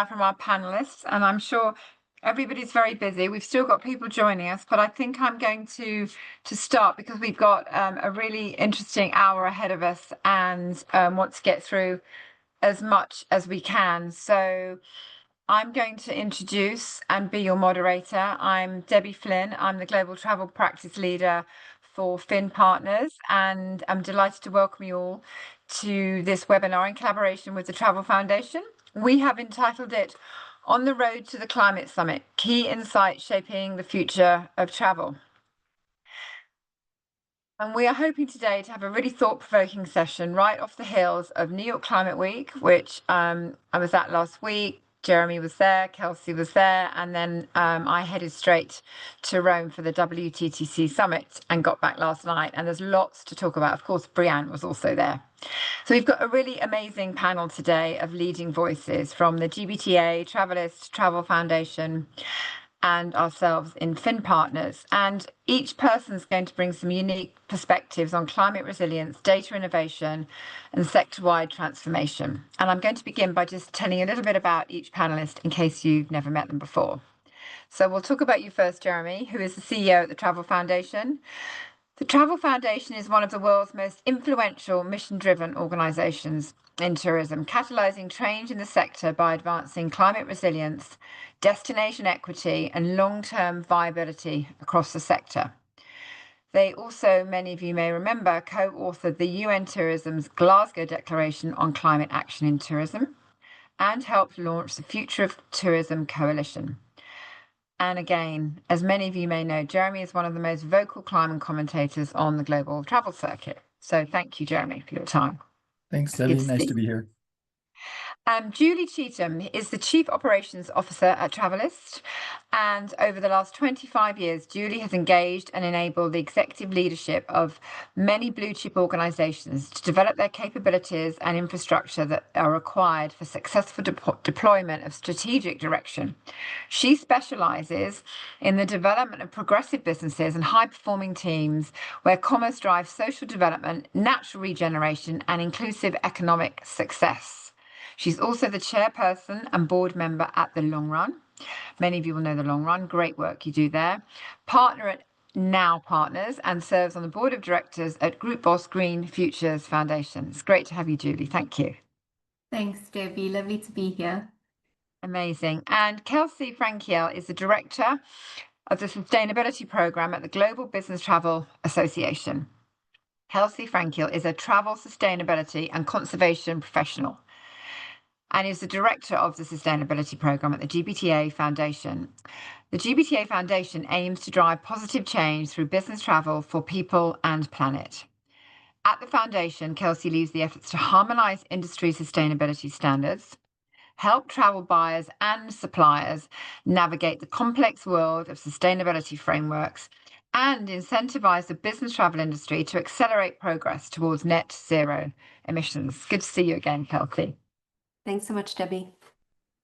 now from our panelists, and I'm sure everybody's very busy. We've still got people joining us, but I think I'm going to start because we've got a really interesting hour ahead of us and want to get through as much as we can. So I'm going to introduce and be your moderator. I'm Debbie Flynn. I'm the Global Travel Practice Leader for Flynn Partners, and I'm delighted to welcome you all to this webinar in collaboration with the Travel Foundation. We have entitled it On the Road to the Climate Summit, Key Insights Shaping the Future of Travel. And we are hoping today to have a really thought-provoking session right off the heels of New York Climate Week, which I was at last week. Jeremy was there, Kelsey was there, and then I headed straight to Rome for the WTTC Summit and got back last night. And there's lots to talk about. Of course, Brianne was also there. So we've got a really amazing panel today of leading voices from the GBTA, Travalyst, Travel Foundation, and ourselves in Flynn Partners. And each person's going to bring some unique perspectives on climate resilience, data innovation, and sector-wide transformation. And I'm going to begin by just telling you a little bit about each panelist in case you've never met them before. So we'll talk about you first, Jeremy, who is the CEO at the Travel Foundation. The Travel Foundation is one of the world's most influential mission-driven organisations in tourism, catalysing change in the sector by advancing climate resilience, destination equity, and long-term viability across the sector. They also, many of you may remember, co-authored the UN Tourism's Glasgow Declaration on Climate Action in Tourism and helped launch the Future of Tourism Coalition. And again, as many of you may know, Jeremy is one of the most vocal climate commentators on the global travel circuit. So thank you, Jeremy, for your time. Thanks, Debbie. Nice to be here. Julie Cheetham is the Chief Operations Officer at Travalyst, and over the last 25 years, Julie has engaged and enabled the executive leadership of many blue-chip organisations to develop their capabilities and infrastructure that are required for successful deployment of strategic direction. She specialises in the development of progressive businesses and high-performing teams where commerce drives social development, natural regeneration, and inclusive economic success. She's also the chairperson and board member at The Long Run. Many of you will know The Long Run. Great work you do there. Partner at Now Partners and serves on the board of directors at Group Boss Green Futures Foundation. It's great to have you, Julie. Thank you. Thanks, Debbie. Lovely to be here. Amazing. And Kelsey Frankiel is the director of the sustainability program at the Global Business Travel Association. Kelsey Frankiel is a travel sustainability and conservation professional and is the director of the sustainability program at the GBTA Foundation. The GBTA Foundation aims to drive positive change through business travel for people and planet. At the foundation, Kelsey leads the efforts to harmonise industry sustainability standards, help travel buyers and suppliers navigate the complex world of sustainability frameworks, and incentivise the business travel industry to accelerate progress towards net zero emissions. Good to see you again, Kelsey. Thanks so much, Debbie.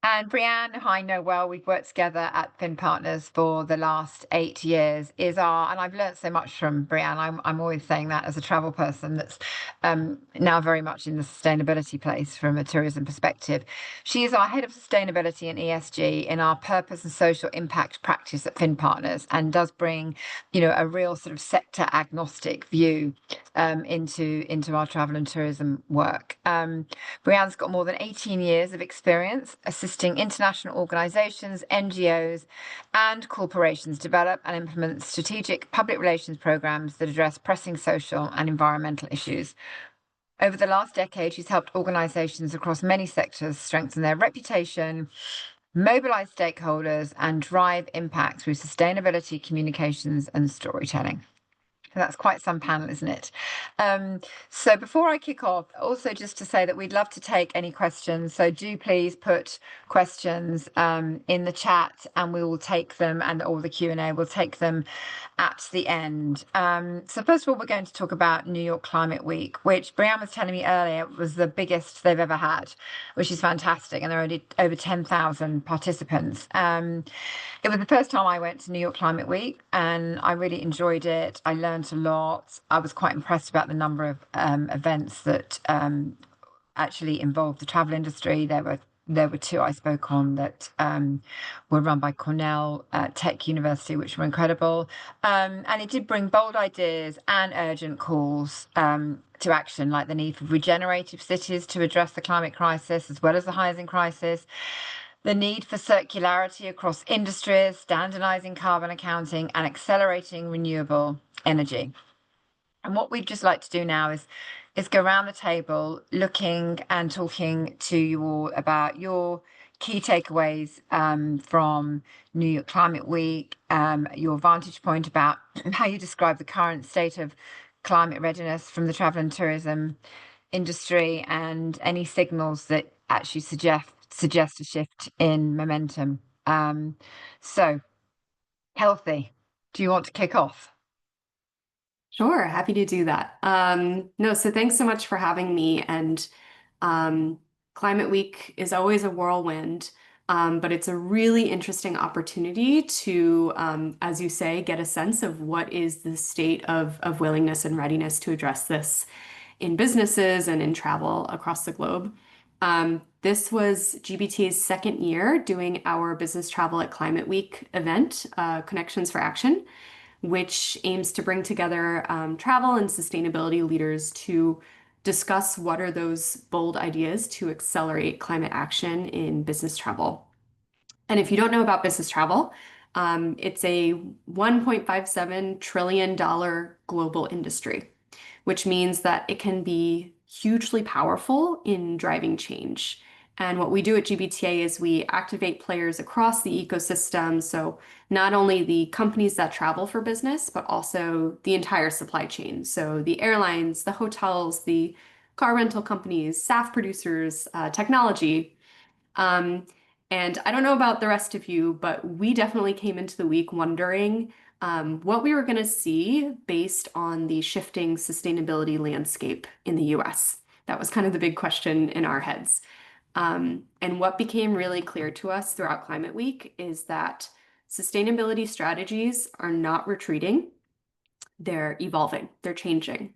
And Brianne, who I know well, we've worked together at Flynn Partners for the last 8 years, and I've learned so much from Brianne. I'm always saying that as a travel person that's now very much in the sustainability place from a tourism perspective. She is our head of sustainability and ESG in our purpose and social impact practice at Flynn Partners, and does bring, a real sort of sector agnostic view into our travel and tourism work. Brianne's got more than 18 years of experience assisting international organisations, NGOs, and corporations develop and implement strategic public relations programmes that address pressing social and environmental issues. Over the last decade, she's helped organisations across many sectors strengthen their reputation, mobilise stakeholders, and drive impact through sustainability, communications, and storytelling. So that's quite some panel, isn't it? So before I kick off, also just to say that we'd love to take any questions. So do please put questions in the chat and we will take them, and all the Q&A, we'll take them at the end. So first of all, we're going to talk about New York Climate Week, which Brianne was telling me earlier was the biggest they've ever had, which is fantastic. And there are only over 10,000 participants. It was the first time I went to New York Climate Week and I really enjoyed it. I learned a lot. I was quite impressed about the number of events that actually involved the travel industry. There were there were two I spoke on that were run by Cornell Tech University, which were incredible. And it did bring bold ideas and urgent calls to action, like the need for regenerative cities to address the climate crisis, as well as the housing crisis, the need for circularity across industries, standardizing carbon accounting, and accelerating renewable energy. And what we'd just like to do now is go around the table looking and talking to you all about your key takeaways from New York Climate Week, your vantage point about how you describe the current state of climate readiness from the travel and tourism industry, and any signals that actually suggest a shift in momentum. So, Healthy, do you want to kick off? Sure, happy to do that. No, so thanks so much for having me. And Climate Week is always a whirlwind, but it's a really interesting opportunity to, as you say, get a sense of what is the state of willingness and readiness to address this in businesses and in travel across the globe. This was GBTA's second year doing our Business Travel at Climate Week event, Connections for Action, which aims to bring together travel and sustainability leaders to discuss what are those bold ideas to accelerate climate action in business travel. And if you don't know about business travel, it's a $1.57 trillion global industry, which means that it can be hugely powerful in driving change. And what we do at GBTA is we activate players across the ecosystem. So not only the companies that travel for business, but also the entire supply chain. So the airlines, the hotels, the car rental companies, SAF producers, technology. And I don't know about the rest of you, but we definitely came into the week wondering what we were going to see based on the shifting sustainability landscape in the US. That was kind of the big question in our heads. And what became really clear to us throughout Climate Week is that sustainability strategies are not retreating, they're evolving, they're changing.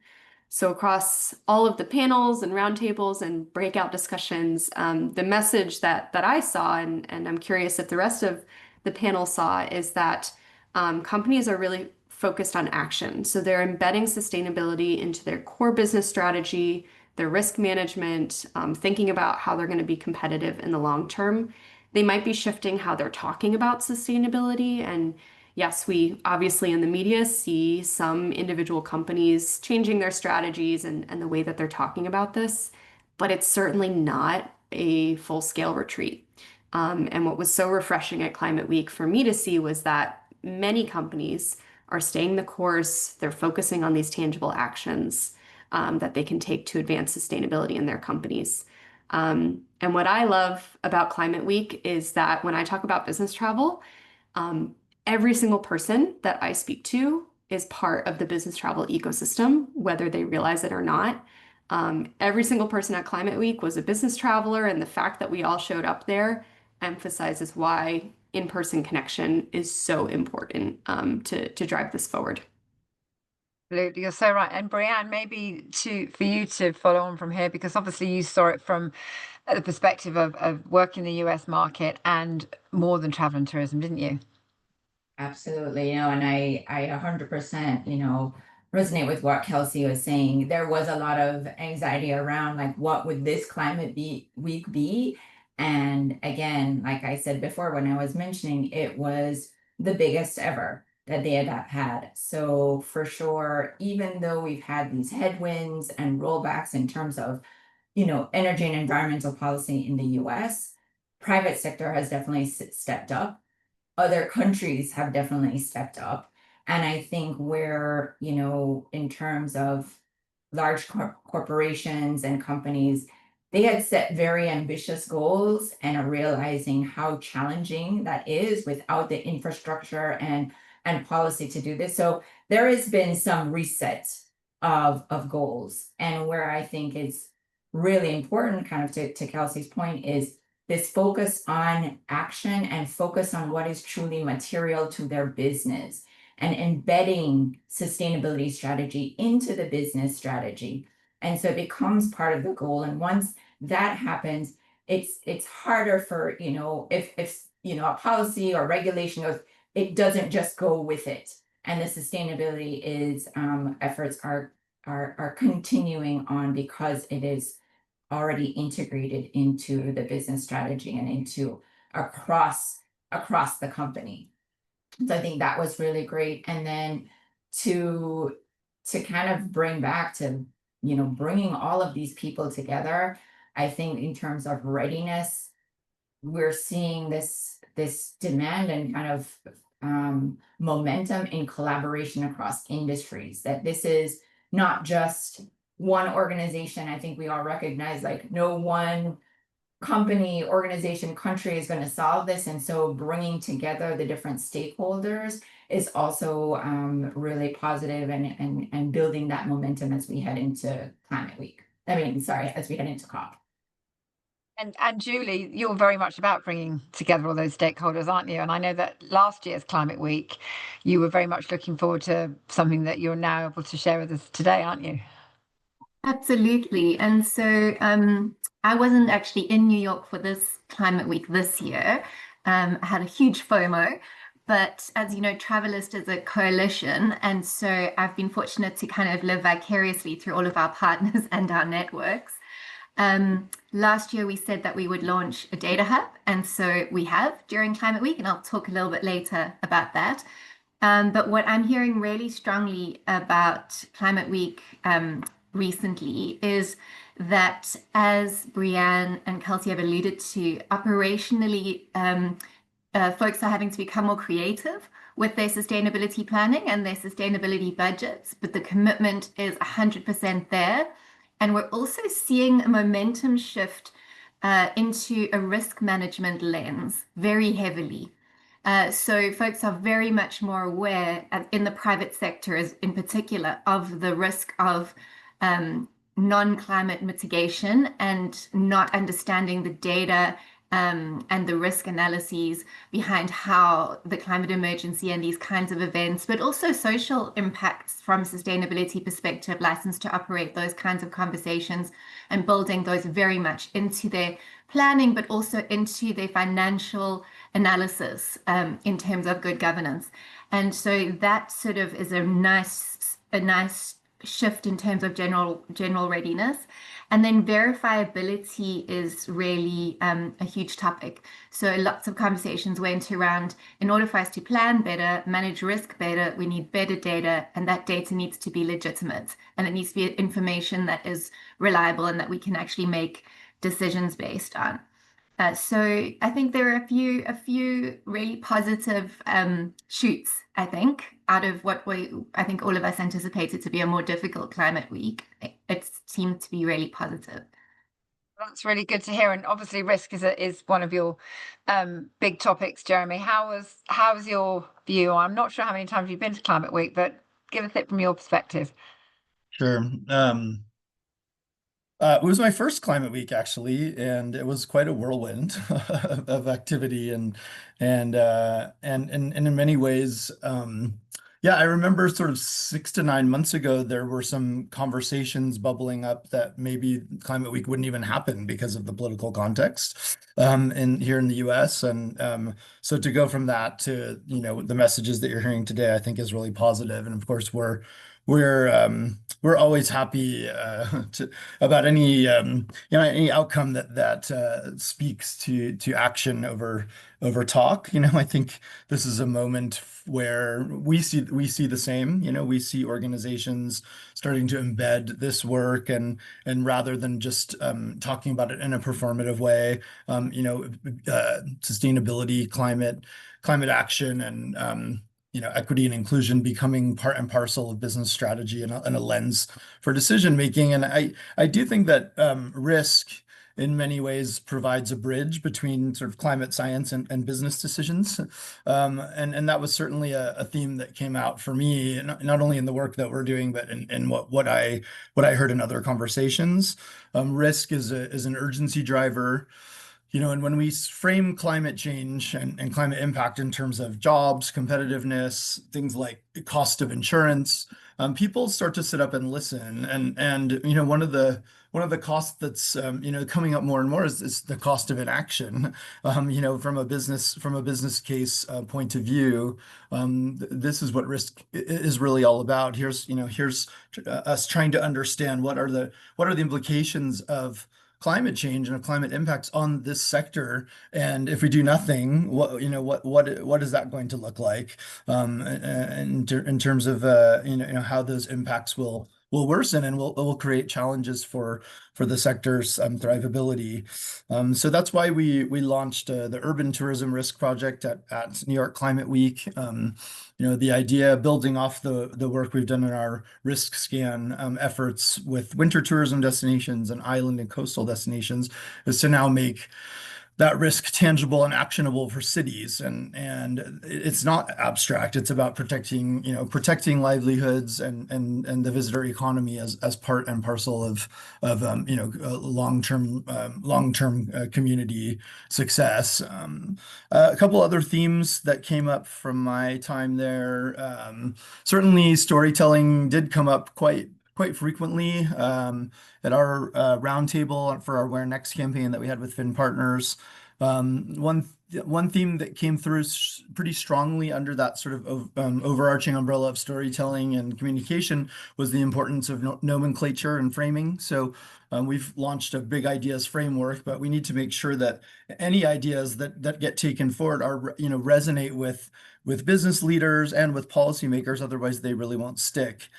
So across all of the panels and roundtables and breakout discussions, the message that I saw, and I'm curious if the rest of the panel saw, is that companies are really focused on action. So they're embedding sustainability into their core business strategy, their risk management, thinking about how they're going to be competitive in the long term. They might be shifting how they're talking about sustainability. And yes, we obviously in the media see some individual companies changing their strategies and the way that they're talking about this, but it's certainly not a full-scale retreat. And what was so refreshing at Climate Week for me to see was that many companies are staying the course. They're focusing on these tangible actions that they can take to advance sustainability in their companies. And what I love about Climate Week is that when I talk about business travel, every single person that I speak to is part of the business travel ecosystem, whether they realize it or not. Every single person at Climate Week was a business traveler, and the fact that we all showed up there emphasizes why in-person connection is so important to drive this forward. Absolutely, you're so right. And Brianne, maybe for you to follow on from here, because obviously you saw it from the perspective of working the US market and more than travel and tourism, didn't you? Absolutely, and I 100%, resonate with what Kelsey was saying. There was a lot of anxiety around like, what would this week be? And again, like I said before, when I was mentioning, it was the biggest ever that they had had. So for sure, even though we've had these headwinds and rollbacks in terms of, energy and environmental policy in the US, private sector has definitely stepped up. Other countries have definitely stepped up. And I think where, in terms of large corporations and companies, they had set very ambitious goals and are realizing how challenging that is without the infrastructure and policy to do this. So there has been some reset of goals. And where I think is really important, kind of to Kelsey's point, is this focus on action and focus on what is truly material to their business and embedding sustainability strategy into the business strategy. And so it becomes part of the goal. And once that happens, it's harder for, if a policy or regulation goes, it doesn't just go with it. And the sustainability is efforts are continuing on because it is already integrated into the business strategy and into across the company. So I think that was really great. And then to kind of bring back to, bringing all of these people together, I think in terms of readiness, we're seeing this demand and kind of momentum in collaboration across industries, that this is not just one organization. I think we all recognize, like, no one company, organization, country is going to solve this. And so bringing together the different stakeholders is also really positive and building that momentum as we head into Climate Week. As we head into COP. And Julie, you're very much about bringing together all those stakeholders, aren't you? And I know that last year's Climate Week, you were very much looking forward to something that you're now able to share with us today, aren't you? Absolutely. And so I wasn't actually in New York for this Climate Week this year. I had a huge FOMO. But as you know, Travalyst is a coalition. And so I've been fortunate to kind of live vicariously through all of our partners and our networks. Last year, we said that we would launch a data hub. And so we have during Climate Week, and I'll talk a little bit later about that. But what I'm hearing really strongly about Climate Week recently is that, as Brianne and Kelsey have alluded to, operationally, folks are having to become more creative with their sustainability planning and their sustainability budgets, but the commitment is 100% there. And we're also seeing a momentum shift into a risk management lens very heavily. So folks are very much more aware in the private sector, in particular, of the risk of non-climate mitigation and not understanding the data and the risk analyses behind how the climate emergency and these kinds of events, but also social impacts from a sustainability perspective, license to operate, those kinds of conversations, and building those very much into their planning, but also into their financial analysis in terms of good governance. And so that sort of is a nice shift in terms of general readiness. And then verifiability is really a huge topic. So lots of conversations went around, in order for us to plan better, manage risk better, we need better data, and that data needs to be legitimate, and it needs to be information that is reliable and that we can actually make decisions based on. So I think there are a few really positive shoots, I think, out of what I think all of us anticipated to be a more difficult Climate Week. It seemed to be really positive. That's really good to hear. And obviously risk is one of your big topics, Jeremy. How was your view? I'm not sure how many times you've been to Climate Week, but give us it from your perspective. Sure. It was my first Climate Week, actually, and it was quite a whirlwind of activity and in many ways, yeah, I remember sort of 6 to 9 months ago, there were some conversations bubbling up that maybe Climate Week wouldn't even happen because of the political context here in the US. And so to go from that to, the messages that you're hearing today, I think is really positive. And of course, we're always happy about any any outcome that speaks to action over talk. I think this is a moment where we see the same. We see organizations starting to embed this work and rather than just talking about it in a performative way, sustainability, climate action, and equity and inclusion becoming part and parcel of business strategy and a lens for decision making. And I do think that risk in many ways provides a bridge between sort of climate science and business decisions. And that was certainly a theme that came out for me, not only in the work that we're doing, but in what I heard in other conversations. Risk is an urgency driver. And when we frame climate change and climate impact in terms of jobs, competitiveness, things like the cost of insurance, people start to sit up and listen. And you know, one of the costs that's you know, coming up more and more is the cost of inaction. You know, from a business case point of view, this is what risk is really all about. Here's us trying to understand what are the implications of climate change and of climate impacts on this sector, and if we do nothing, what is that going to look like, in terms of how those impacts will worsen and will create challenges for the sector's thrivability. So that's why we launched the Urban Tourism Risk Project at New York Climate Week. You know, the idea, building off the work we've done in our risk scan efforts with winter tourism destinations and island and coastal destinations, is to now make that risk tangible and actionable for cities. And it's not abstract. It's about protecting livelihoods and the visitor economy as part and parcel of long-term community success. A couple other themes that came up from my time there. Certainly storytelling did come up quite frequently at our roundtable for our Where Next campaign that we had with Finn Partners. One theme that came through pretty strongly under that sort of overarching umbrella of storytelling and communication was the importance of nomenclature and framing. So we've launched a big ideas framework, but we need to make sure that any ideas that get taken forward are, resonate with business leaders and with policymakers. Otherwise, they really won't stick.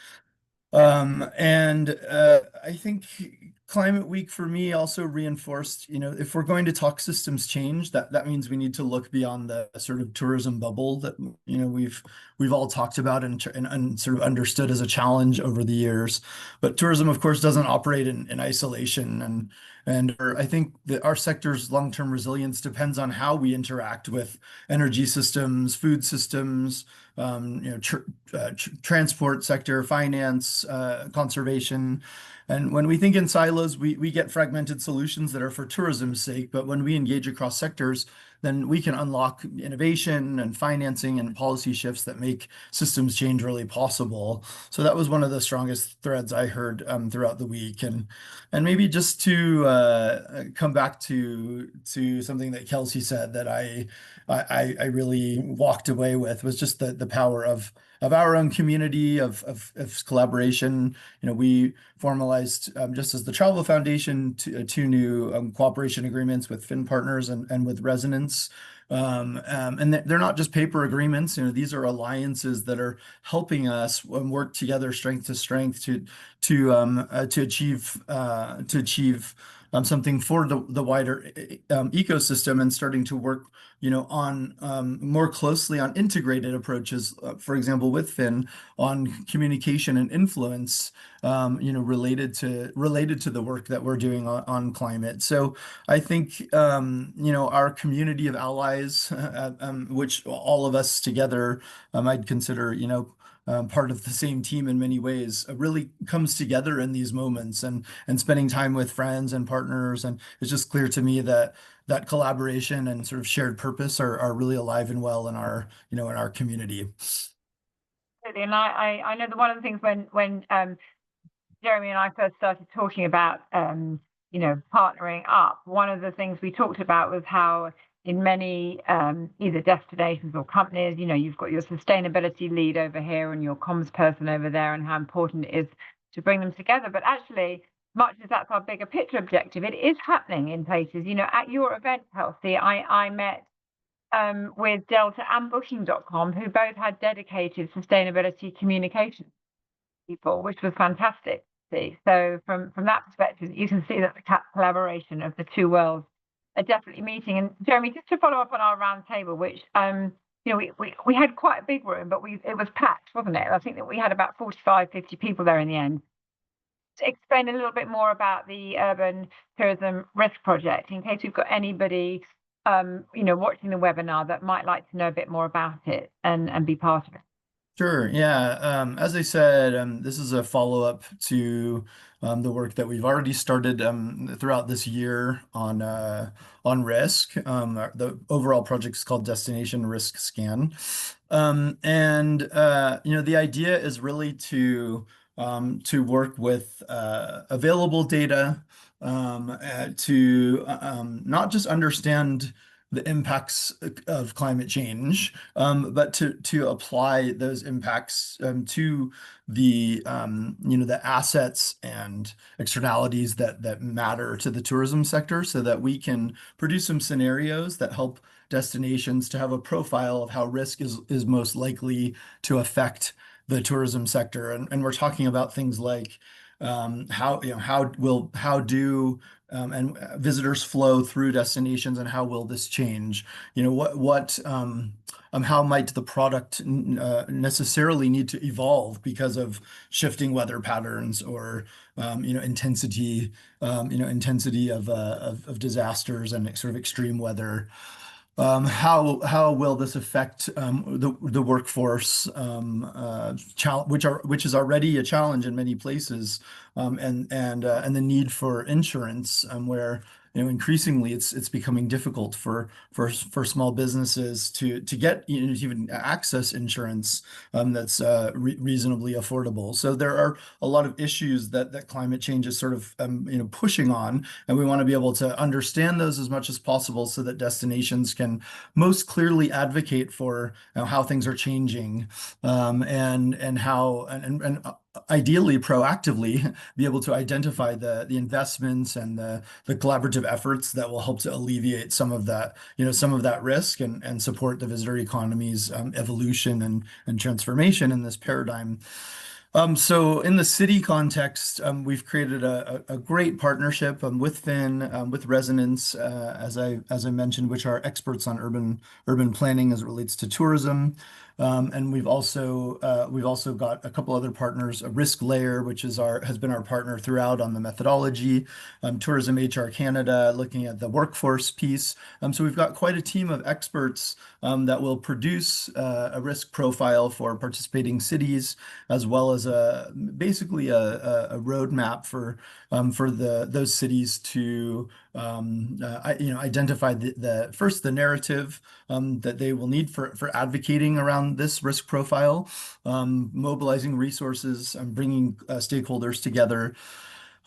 I think Climate Week for me also reinforced, if we're going to talk systems change, that means we need to look beyond the sort of tourism bubble that, we've all talked about and sort of understood as a challenge over the years. But tourism, of course, doesn't operate in isolation. And I think that our sector's long-term resilience depends on how we interact with energy systems, food systems, transport sector, finance, conservation. And when we think in silos, we get fragmented solutions that are for tourism's sake. But when we engage across sectors, then we can unlock innovation and financing and policy shifts that make systems change really possible. So that was one of the strongest threads I heard throughout the week. And maybe just to come back to something that Kelsey said that I really walked away with was just the power of our own community of collaboration. We formalized, just as the Travel Foundation, two new cooperation agreements with Finn Partners and with Resonance. And they're not just paper agreements. These are alliances that are helping us work together, strength to strength, to achieve something for the wider ecosystem, and starting to work, on more closely on integrated approaches, for example, with Finn, on communication and influence, related to the work that we're doing on climate. So I think, our community of allies, which all of us together, I'd consider, part of the same team in many ways, really comes together in these moments, and spending time with friends and partners. And it's just clear to me that collaboration and sort of shared purpose are really alive and well in our, in our community. And I know that one of the things when Jeremy and I first started talking about, partnering up, one of the things we talked about was how in many either destinations or companies, you've got your sustainability lead over here and your comms person over there, and how important it is to bring them together. But actually, much as that's our bigger picture objective, it is happening in places. At your event, Kelsey, I met with Delta and Booking.com, who both had dedicated sustainability communication people, which was fantastic to see. So from that perspective, you can see that the collaboration of the two worlds are definitely meeting. And Jeremy, just to follow up on our round table, which we had quite a big room, but it was packed, wasn't it? I think that we had about 50 people there in the end. To explain a little bit more about the Urban Tourism Risk Project, in case we've got anybody watching the webinar that might like to know a bit more about it and be part of it. Sure. Yeah. As I said, this is a follow-up to the work that we've already started throughout this year on risk. The overall project is called Destination Risk Scan, and the idea is really to work with available data to not just understand the impacts of climate change, but to apply those impacts to the assets and externalities that matter to the tourism sector, so that we can produce some scenarios that help destinations to have a profile of how risk is most likely to affect the tourism sector. And we're talking about things like how do and visitors flow through destinations, and how will this change? How might the product necessarily need to evolve because of shifting weather patterns, or intensity of disasters and sort of extreme weather? How will this affect the workforce, which is already a challenge in many places, and the need for insurance, where increasingly it's becoming difficult for small businesses to get to even access insurance that's reasonably affordable. So there are a lot of issues that climate change is sort of pushing on, and we want to be able to understand those as much as possible, so that destinations can most clearly advocate for how things are changing, and how and ideally proactively be able to identify the investments and the collaborative efforts that will help to alleviate some of that risk, and support the visitor economy's evolution and transformation in this paradigm. So in the city context, we've created a great partnership with Flynn, with Resonance, as I mentioned, which are experts on urban planning as it relates to tourism. And we've also got a couple other partners, a Risk Layer, which has been our partner throughout on the methodology, Tourism HR Canada, looking at the workforce piece. So we've got quite a team of experts that will produce a risk profile for participating cities, as well as basically a roadmap for those cities to identify the narrative that they will need for advocating around this risk profile, mobilizing resources, bringing stakeholders together,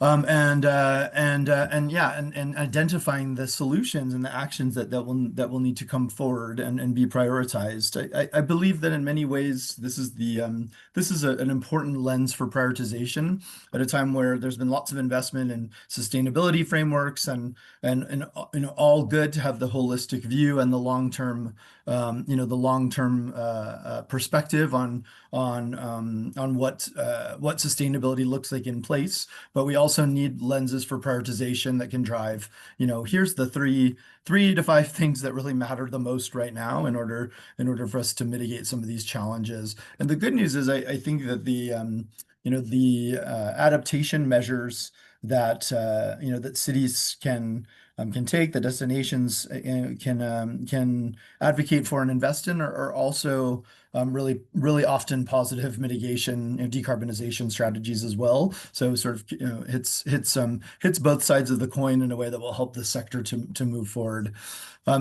and identifying the solutions and the actions that will need to come forward and be prioritized. I believe that in many ways this is an important lens for prioritization at a time where there's been lots of investment in sustainability frameworks, and all good to have the holistic view and the long-term perspective on what sustainability looks like in place. But we also need lenses for prioritization that can drive, here's the three to five things that really matter the most right now, in order for us to mitigate some of these challenges. And the good news is, I think that the adaptation measures that that cities can take, the destinations can advocate for and invest in, are also really often positive mitigation and decarbonization strategies as well. So sort of hits both sides of the coin in a way that will help the sector to move forward.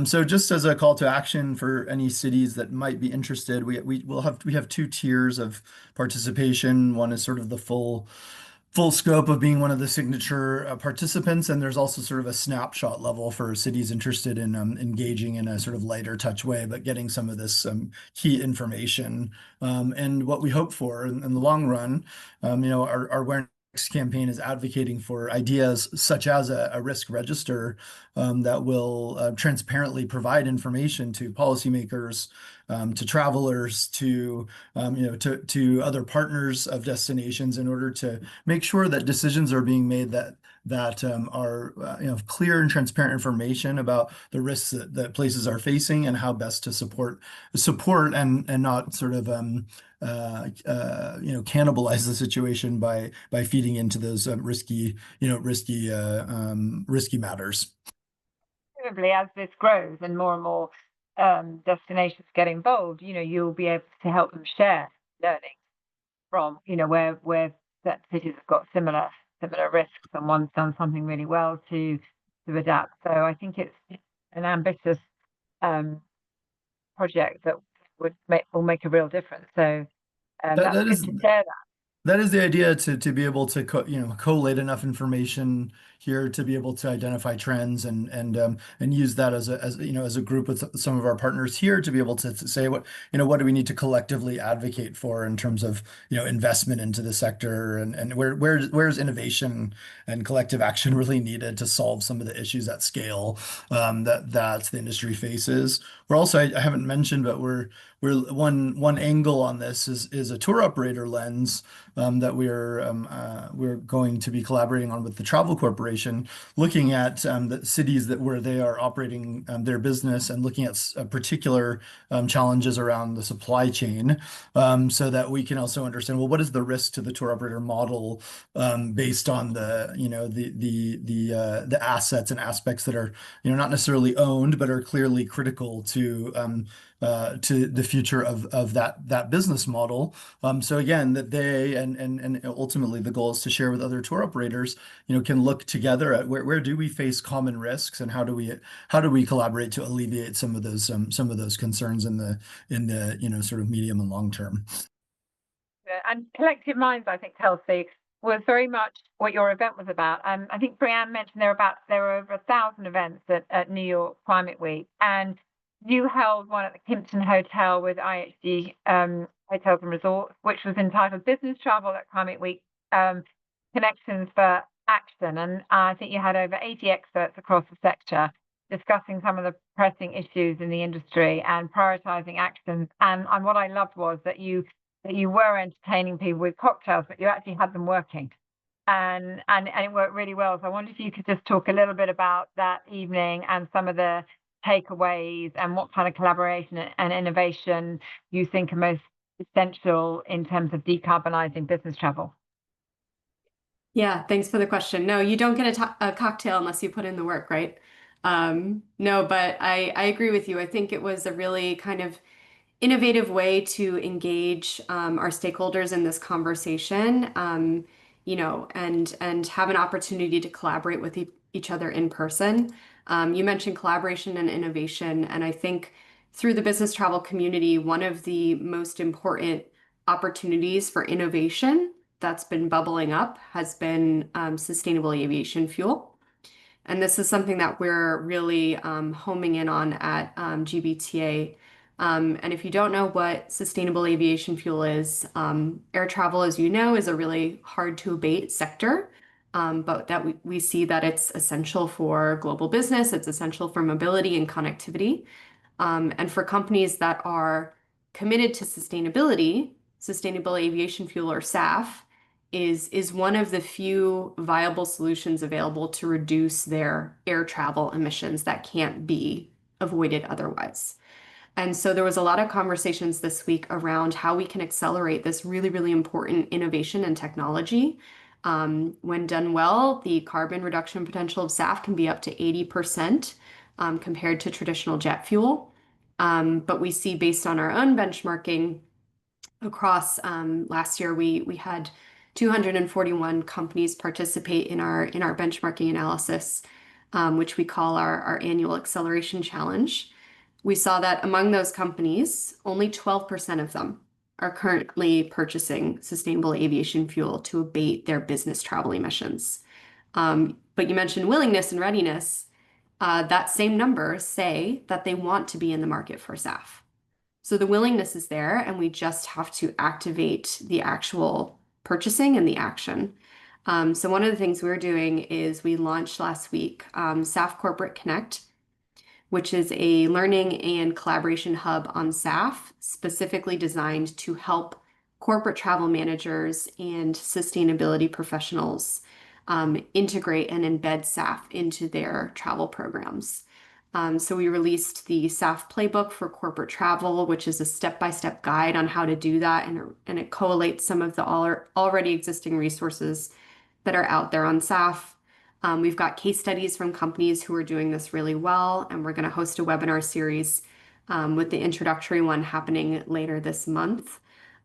So just as a call to action for any cities that might be interested, we have two tiers of participation. One is sort of the full scope of being one of the signature participants, and there's also sort of a snapshot level for cities interested in engaging in a sort of lighter touch way, but getting some of this key information. And what we hope for in the long run, our awareness campaign is advocating for ideas such as a risk register that will transparently provide information to policymakers, to travelers, to other partners of destinations, in order to make sure that decisions are being made that are clear and transparent information about the risks that places are facing, and how best to support and not sort of cannibalize the situation by feeding into those risky matters. Presumably, as this grows and more destinations get involved, you'll be able to help them share learning from, where certain cities have got similar risks and one's done something really well to adapt. So I think it's an ambitious project that will make a real difference. So that's That good is to share that. That is the idea, to be able to collate enough information here to be able to identify trends and use that as a group with some of our partners here to be able to say what do we need to collectively advocate for in terms of investment into the sector, and where's innovation and collective action really needed to solve some of the issues at scale that the industry faces. We're also, I haven't mentioned, but we're one angle on this is a tour operator lens that we're going to be collaborating on with the Travel Corporation, looking at the cities where they are operating their business and looking at particular challenges around the supply chain, so that we can also understand, well, what is the risk to the tour operator model based on the assets and aspects that are not necessarily owned but are clearly critical to the future of that business model. So again, that they and ultimately the goal is to share with other tour operators, can look together at where do we face common risks, and how do we collaborate to alleviate some of those concerns in the sort of medium and long term. And Collective Minds, I think, Kelsey, was very much what your event was about. I think Brianne mentioned there were over 1,000 events at New York Climate Week, and you held one at the Kimpton Hotel with IHG Hotels and Resorts, which was entitled Business Travel at Climate Week, Connections for Action. And I think you had over 80 experts across the sector discussing some of the pressing issues in the industry and prioritizing actions. And what I loved was that you were entertaining people with cocktails, but you actually had them working. And it worked really well. So I wonder if you could just talk a little bit about that evening and some of the takeaways and what kind of collaboration and innovation you think are most essential in terms of decarbonizing business travel. Yeah, thanks for the question. No, you don't get a cocktail unless you put in the work, right? No, but I agree with you. I think it was a really kind of innovative way to engage our stakeholders in this conversation, and have an opportunity to collaborate with each other in person. You mentioned collaboration and innovation, and I think through the business travel community, one of the most important opportunities for innovation that's been bubbling up has been sustainable aviation fuel. And this is something that we're really homing in on at GBTA. And if you don't know what sustainable aviation fuel is, air travel, as you know, is a really hard to abate sector, but that we see that it's essential for global business, it's essential for mobility and connectivity. And for companies that are committed to sustainability, sustainable aviation fuel, or SAF, is one of the few viable solutions available to reduce their air travel emissions that can't be avoided otherwise. And so there was a lot of conversations this week around how we can accelerate this really, really important innovation and technology. When done well, the carbon reduction potential of SAF can be up to 80% compared to traditional jet fuel. But we see, based on our own benchmarking across last year, we had 241 companies participate in our benchmarking analysis, which we call our annual acceleration challenge. We saw that among those companies, only 12% of them are currently purchasing sustainable aviation fuel to abate their business travel emissions. But you mentioned willingness and readiness. That same number say that they want to be in the market for SAF. So the willingness is there, and we just have to activate the actual purchasing and the action. So one of the things we're doing is we launched last week SAF Corporate Connect, which is a learning and collaboration hub on SAF, specifically designed to help corporate travel managers and sustainability professionals integrate and embed SAF into their travel programs. So we released the SAF playbook for corporate travel, which is a step-by-step guide on how to do that, and it collates some of the already existing resources that are out there on SAF. We've got case studies from companies who are doing this really well, and we're going to host a webinar series with the introductory one happening later this month.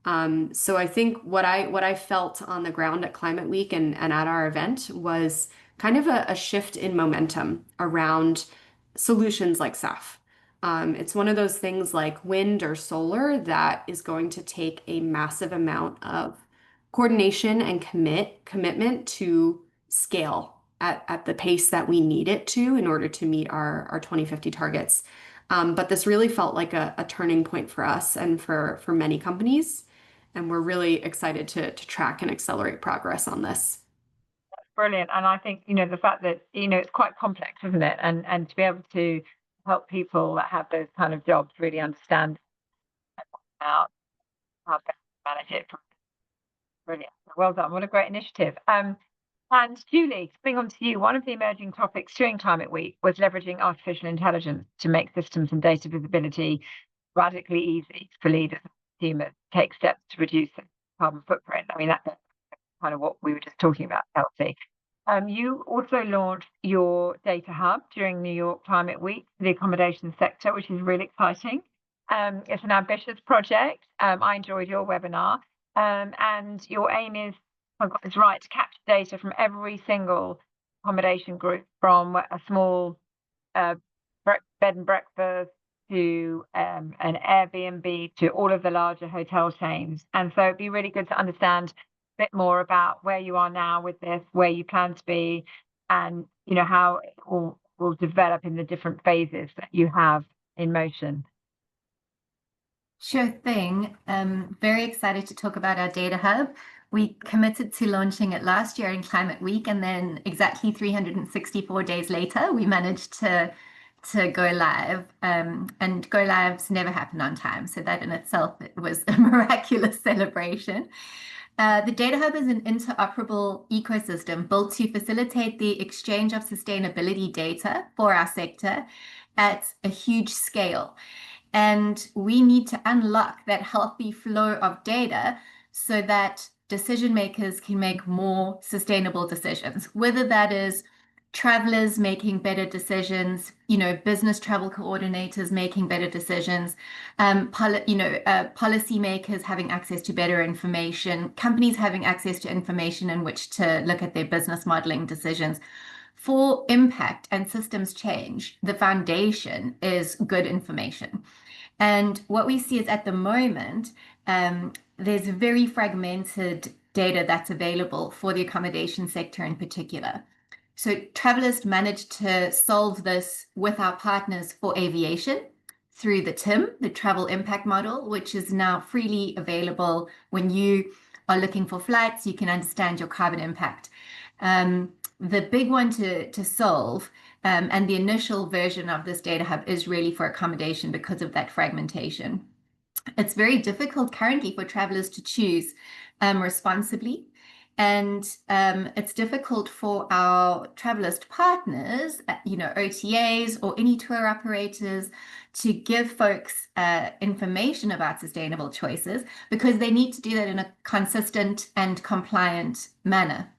So I think what I felt on the ground at Climate Week and at our event was kind of a shift in momentum around solutions like SAF. It's one of those things like wind or solar that is going to take a massive amount of coordination and commitment to scale at the pace that we need it to in order to meet our 2050 targets. But this really felt like a turning point for us and for many companies. And we're really excited to track and accelerate progress on this. Brilliant. And I think, the fact that, it's quite complex, isn't it? And to be able to help people that have those kind of jobs really understand how best to manage it. Brilliant. Well done. What a great initiative. And Julie, coming on to you, one of the emerging topics during Climate Week was leveraging artificial intelligence to make systems and data visibility radically easy for leaders and consumers to take steps to reduce the carbon footprint. I mean, that's kind of what we were just talking about, Kelsey. You also launched your data hub during New York Climate Week for the accommodation sector, which is really exciting. It's an ambitious project. I enjoyed your webinar. And your aim is, if I got this right, to capture data from every single accommodation group, from a small bed and breakfast to an Airbnb to all of the larger hotel chains. And so it'd be really good to understand a bit more about where you are now with this, where you plan to be, and how it will develop in the different phases that you have in motion. Sure thing. Very excited to talk about our data hub. We committed to launching it last year in Climate Week, and then exactly 364 days later, we managed to go live. And go lives never happen on time, so that in itself it was a miraculous celebration. The Data Hub is an interoperable ecosystem built to facilitate the exchange of sustainability data for our sector at a huge scale. And we need to unlock that healthy flow of data so that decision makers can make more sustainable decisions, whether that is travelers making better decisions, business travel coordinators making better decisions, policymakers having access to better information, companies having access to information in which to look at their business modeling decisions. For impact and systems change, the foundation is good information. And what we see is at the moment, there's very fragmented data that's available for the accommodation sector in particular. So Travalyst managed to solve this with our partners for aviation through the TIM, the Travel Impact Model, which is now freely available. When you are looking for flights, you can understand your carbon impact. The big one to solve, and the initial version of this data hub is really for accommodation because of that fragmentation. It's very difficult currently for travelers to choose responsibly. And it's difficult for our Travalyst partners, OTAs or any tour operators, to give folks information about sustainable choices because they need to do that in a consistent and compliant manner.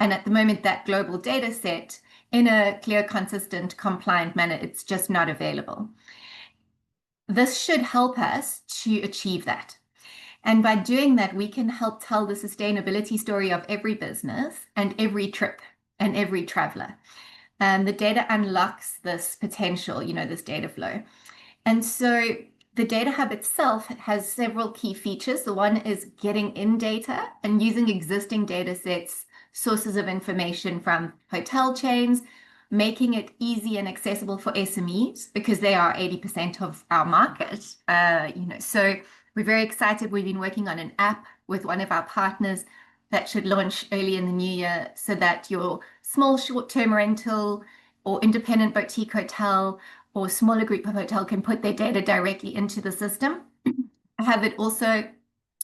And at the moment, that global data set in a clear, consistent, compliant manner, it's just not available. This should help us to achieve that. And by doing that, we can help tell the sustainability story of every business and every trip and every traveler. And the data unlocks this potential, this data flow. And so the Data Hub itself has several key features. The one is getting in data and using existing data sets, sources of information from hotel chains, making it easy and accessible for SMEs because they are 80% of our market. So we're very excited. We've been working on an app with one of our partners that should launch early in the new year so that your small short-term rental or independent boutique hotel or smaller group of hotel can put their data directly into the system, have it also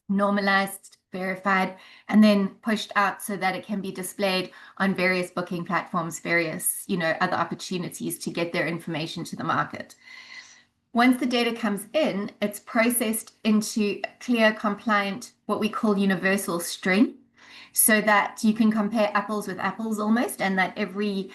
normalized, verified, and then pushed out so that it can be displayed on various booking platforms, various, other opportunities to get their information to the market. Once the data comes in, it's processed into clear, compliant, what we call universal string. so that you can compare apples with apples almost, and that every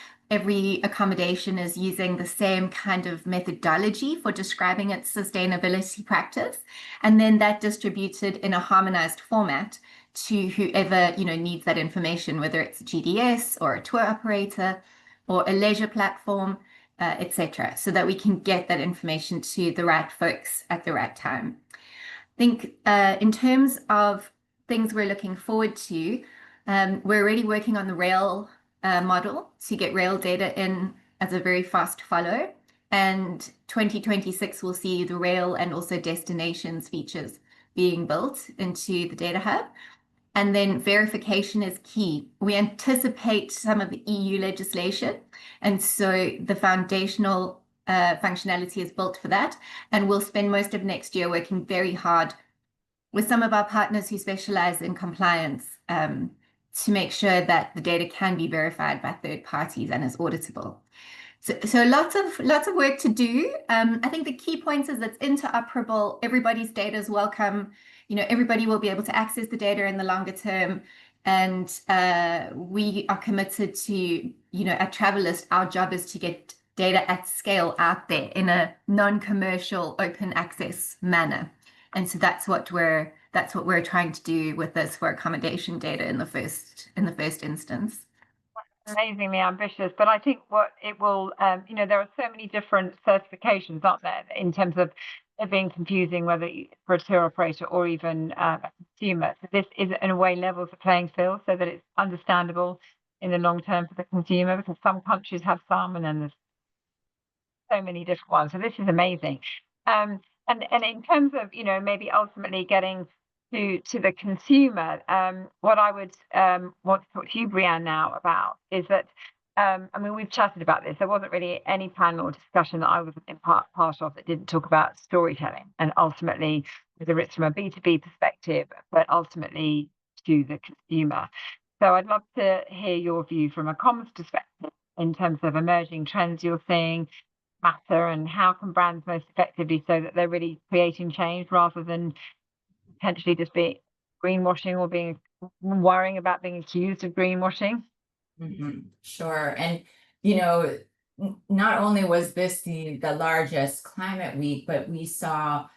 accommodation is using the same kind of methodology for describing its sustainability practice, and then that distributed in a harmonized format to whoever needs that information, whether it's a GDS or a tour operator or a leisure platform, etc., so that we can get that information to the right folks at the right time. I think in terms of things we're looking forward to, we're already working on the rail model to get rail data in as a very fast follow. And 2026 will see the rail and also destinations features being built into the data hub. And then verification is key. We anticipate some of the EU legislation, and so the foundational functionality is built for that. And we'll spend most of next year working very hard with some of our partners who specialize in compliance to make sure that the data can be verified by third parties and is auditable. So lots of work to do. I think the key point is it's interoperable. Everybody's data is welcome. Everybody will be able to access the data in the longer term. And we are committed to, at Travalyst, our job is to get data at scale out there in a non-commercial open access manner. And so that's what we're trying to do with this for accommodation data in the first instance. Amazingly ambitious, but I think what it will, there are so many different certifications, aren't there, in terms of it being confusing whether for a tour operator or even a consumer. So this is, in a way, levels the playing field so that it's understandable in the long term for the consumer, because some countries have some, and then there's so many different ones. So this is amazing. And in terms of maybe ultimately getting to the consumer, what I would want to talk to you, Brianne, now about is that we've chatted about this. There wasn't really any panel or discussion that I was in part of that didn't talk about storytelling, and ultimately whether it's from a B2B perspective, but ultimately to the consumer. So I'd love to hear your view from a comms perspective in terms of emerging trends you're seeing matter, and how can brands most effectively so that they're really creating change rather than potentially just be greenwashing or worrying about being accused of greenwashing. Sure. And not only was this the largest climate week, but we saw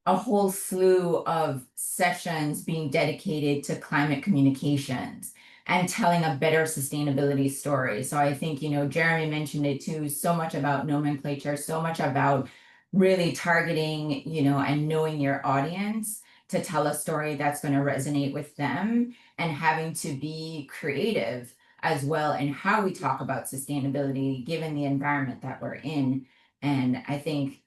a whole slew of sessions being dedicated to climate communications and telling a better sustainability story. So I think, Jeremy mentioned it too, so much about nomenclature, so much about really targeting, and knowing your audience to tell a story that's going to resonate with them, and having to be creative as well in how we talk about sustainability, given the environment that we're in. And I think,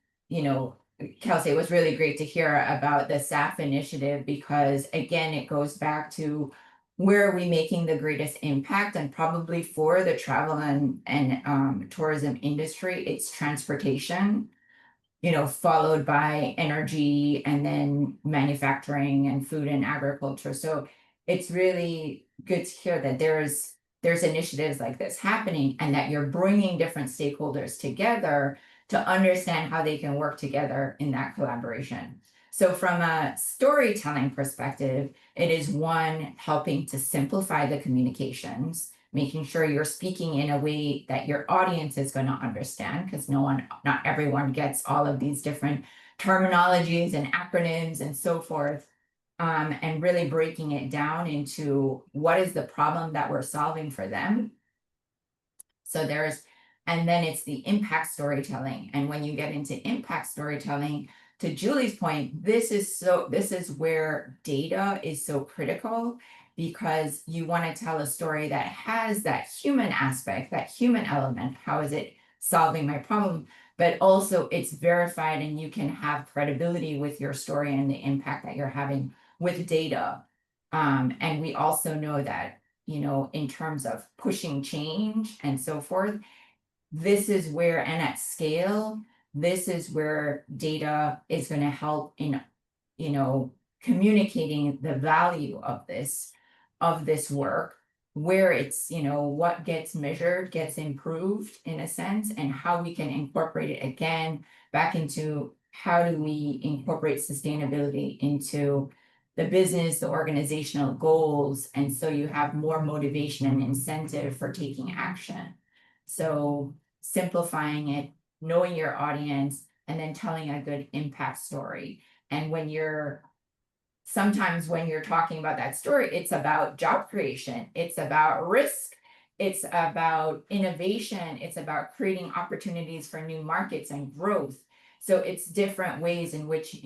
Kelsey, it was really great to hear about the SAF initiative, because again, it goes back to where are we making the greatest impact, and probably for the travel and tourism industry, it's transportation, followed by energy, and then manufacturing and food and agriculture. So it's really good to hear that there's initiatives like this happening, and that you're bringing different stakeholders together to understand how they can work together in that collaboration. So from a storytelling perspective, it is one, helping to simplify the communications, making sure you're speaking in a way that your audience is going to understand, because not everyone gets all of these different terminologies and acronyms and so forth. And really breaking it down into what is the problem that we're solving for them. And then it's the impact storytelling. And when you get into impact storytelling, to Julie's point, this is where data is so critical, because you want to tell a story that has that human aspect, that human element. How is it solving my problem? But also it's verified, and you can have credibility with your story and the impact that you're having with data. And we also know that, in terms of pushing change and so forth, this is where, and at scale, this is where data is going to help in, communicating the value of this work, where it's, what gets measured gets improved in a sense, and how we can incorporate it again back into how do we incorporate sustainability into the business, the organizational goals. And so you have more motivation and incentive for taking action. So simplifying it, knowing your audience, and then telling a good impact story. And sometimes when you're talking about that story, it's about job creation, it's about risk, it's about innovation, it's about creating opportunities for new markets and growth. So it's different ways in which,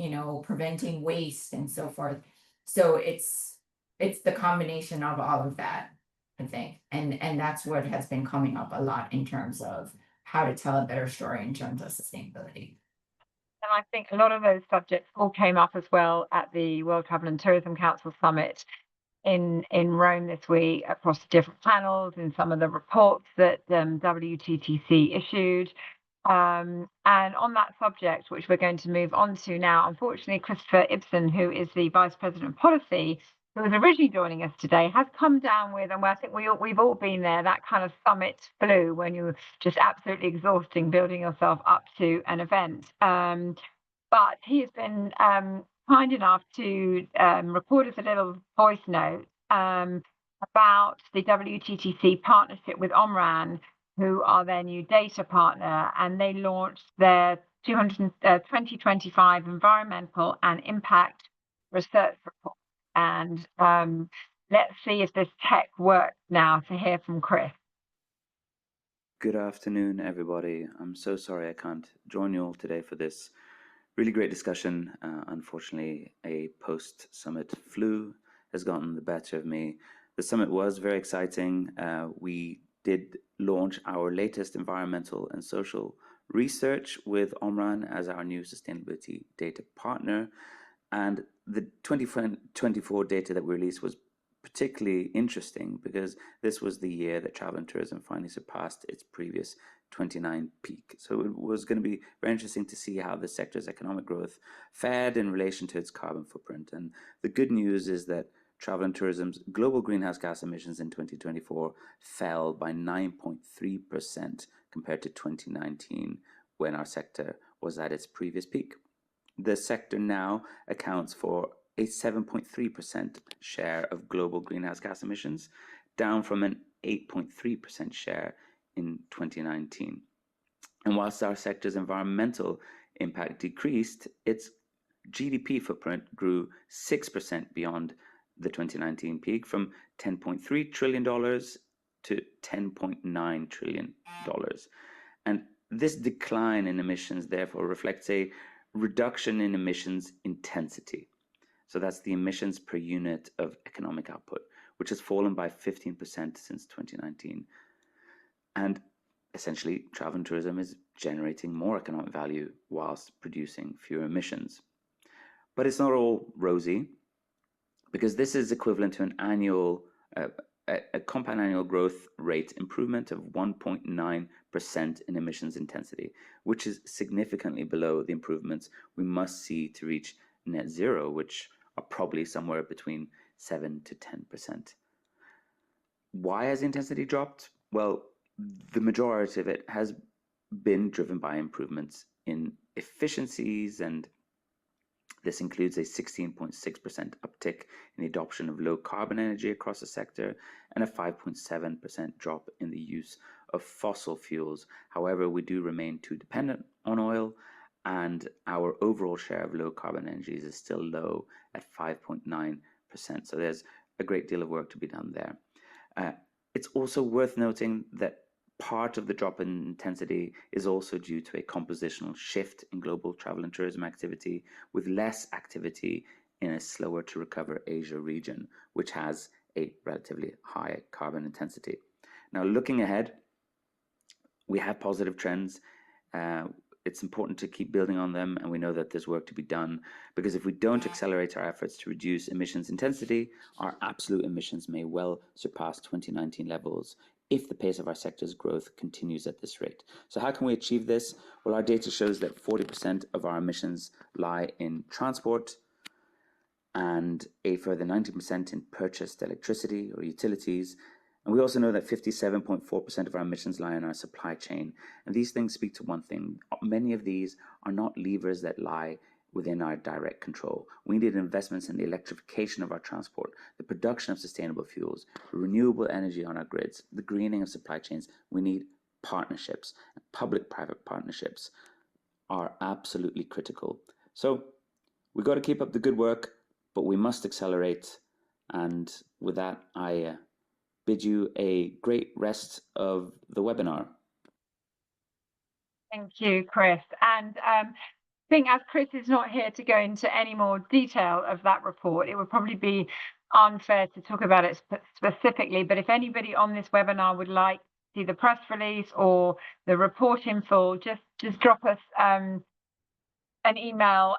preventing waste and so forth. So it's the combination of all of that, I think. And that's what has been coming up a lot in terms of how to tell a better story in terms of sustainability. And I think a lot of those subjects all came up as well at the World Travel and Tourism Council Summit in Rome this week across different panels and some of the reports that WTTC issued. And on that subject, which we're going to move on to now, unfortunately, Christopher Ibsen, who is the Vice President of Policy, who was originally joining us today, has come down with, and I think we've all been there, that kind of summit flu when you're just absolutely exhausting building yourself up to an event. But he has been kind enough to record us a little voice note about the WTTC partnership with Omran, who are their new data partner, and they launched their 2025 Environmental and Impact Research Report. And let's see if this tech works now to hear from Chris. Good afternoon, everybody. I'm so sorry I can't join you all today for this really great discussion. Unfortunately, a post-summit flu has gotten the better of me. The summit was very exciting. We did launch our latest environmental and social research with Omran as our new sustainability data partner. And the 2024 data that we released was particularly interesting because this was the year that travel and tourism finally surpassed its previous 29 peak. So it was going to be very interesting to see how the sector's economic growth fared in relation to its carbon footprint. And the good news is that travel and tourism's global greenhouse gas emissions in 2024 fell by 9.3% compared to 2019, when our sector was at its previous peak. The sector now accounts for a 7.3% share of global greenhouse gas emissions, down from an 8.3% share in 2019. And whilst our sector's environmental impact decreased, its GDP footprint grew 6% beyond the 2019 peak, from $10.3 trillion to $10.9 trillion. And this decline in emissions therefore reflects a reduction in emissions intensity. So that's the emissions per unit of economic output, which has fallen by 15% since 2019. And essentially, travel and tourism is generating more economic value whilst producing fewer emissions. But it's not all rosy, because this is equivalent to an annual, a compound annual growth rate improvement of 1.9% in emissions intensity, which is significantly below the improvements we must see to reach net zero, which are probably somewhere between 7 to 10%. Why has intensity dropped? Well, the majority of it has been driven by improvements in efficiencies, and this includes a 16.6% uptick in the adoption of low carbon energy across the sector and a 5.7% drop in the use of fossil fuels. However, we do remain too dependent on oil, and our overall share of low carbon energies is still low at 5.9%. So there's a great deal of work to be done there. It's also worth noting that part of the drop in intensity is also due to a compositional shift in global travel and tourism activity, with less activity in a slower to recover Asia region, which has a relatively high carbon intensity. Now, looking ahead, we have positive trends. It's important to keep building on them, and we know that there's work to be done, because if we don't accelerate our efforts to reduce emissions intensity, our absolute emissions may well surpass 2019 levels if the pace of our sector's growth continues at this rate. So how can we achieve this? Well, our data shows that 40% of our emissions lie in transport, and a further 19% in purchased electricity or utilities. And we also know that 57.4% of our emissions lie in our supply chain. And these things speak to one thing. Many of these are not levers that lie within our direct control. We need investments in the electrification of our transport, the production of sustainable fuels, renewable energy on our grids, the greening of supply chains. We need partnerships. Public-private partnerships are absolutely critical. So we've got to keep up the good work, but we must accelerate. And with that, I bid you a great rest of the webinar. Thank you, Chris. And I think as Chris is not here to go into any more detail of that report, it would probably be unfair to talk about it specifically. But if anybody on this webinar would like to see the press release or the report in full, just drop us an email